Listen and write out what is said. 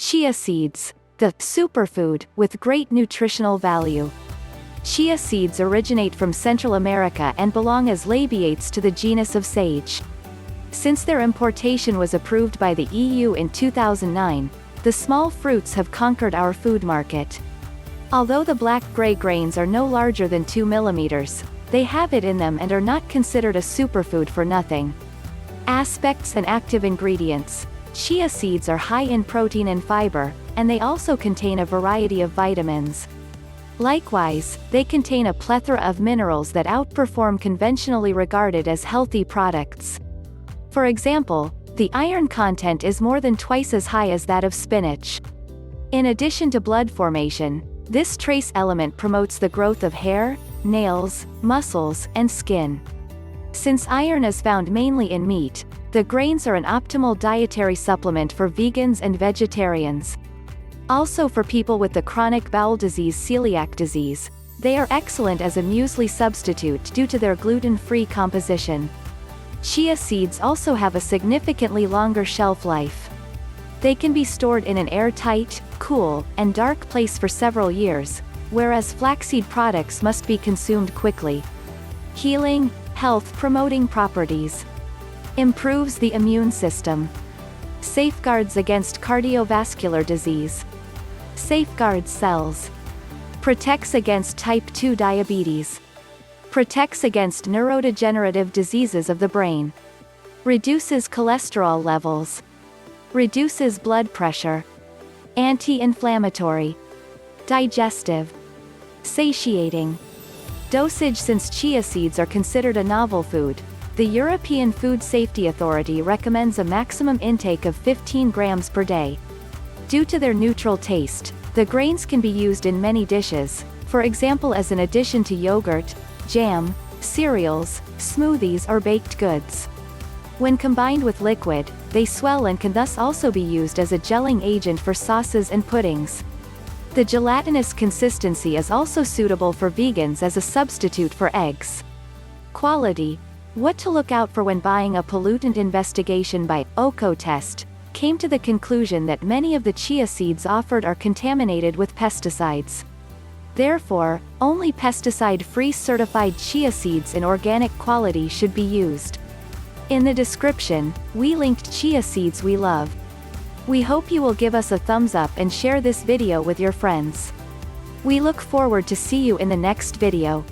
Chia seeds, the superfood with great nutritional value. Chia seeds originate from Central America and belong as labiates to the genus of sage. Since their importation was approved by the EU in 2009, the small fruits have conquered our food market. Although the black-gray grains are no larger than 2 millimeters, they have it in them and are not considered a superfood for nothing. Aspects and active ingredients. Chia seeds are high in protein and fiber, and they also contain a variety of vitamins. Likewise, they contain a plethora of minerals that outperform conventionally regarded as healthy products. For example, the iron content is more than twice as high as that of spinach. In addition to blood formation, this trace element promotes the growth of hair, nails, muscles, and skin. Since iron is found mainly in meat, the grains are an optimal dietary supplement for vegans and vegetarians. Also for people with the chronic bowel disease celiac disease, they are excellent as a muesli substitute due to their gluten-free composition. Chia seeds also have a significantly longer shelf life. They can be stored in an airtight, cool, and dark place for several years, whereas flaxseed products must be consumed quickly. Healing, health-promoting properties. Improves the immune system. Safeguards against cardiovascular disease. Safeguards cells. Protects against type 2 diabetes. Protects against neurodegenerative diseases of the brain. Reduces cholesterol levels. Reduces blood pressure. Anti-inflammatory. Digestive. Satiating. Dosage. Since chia seeds are considered a novel food, the European Food Safety Authority recommends a maximum intake of 15 grams per day. Due to their neutral taste, the grains can be used in many dishes, for example as an addition to yogurt, jam, cereals, smoothies or baked goods. When combined with liquid, they swell and can thus also be used as a gelling agent for sauces and puddings. The gelatinous consistency is also suitable for vegans as a substitute for eggs. Quality. What to look out for when buying. A pollutant investigation by Ocotest came to the conclusion that many of the chia seeds offered are contaminated with pesticides. Therefore, only pesticide-free certified chia seeds in organic quality should be used. In the description, we linked chia seeds we love. We hope you will give us a thumbs up and share this video with your friends. We look forward to see you in the next video.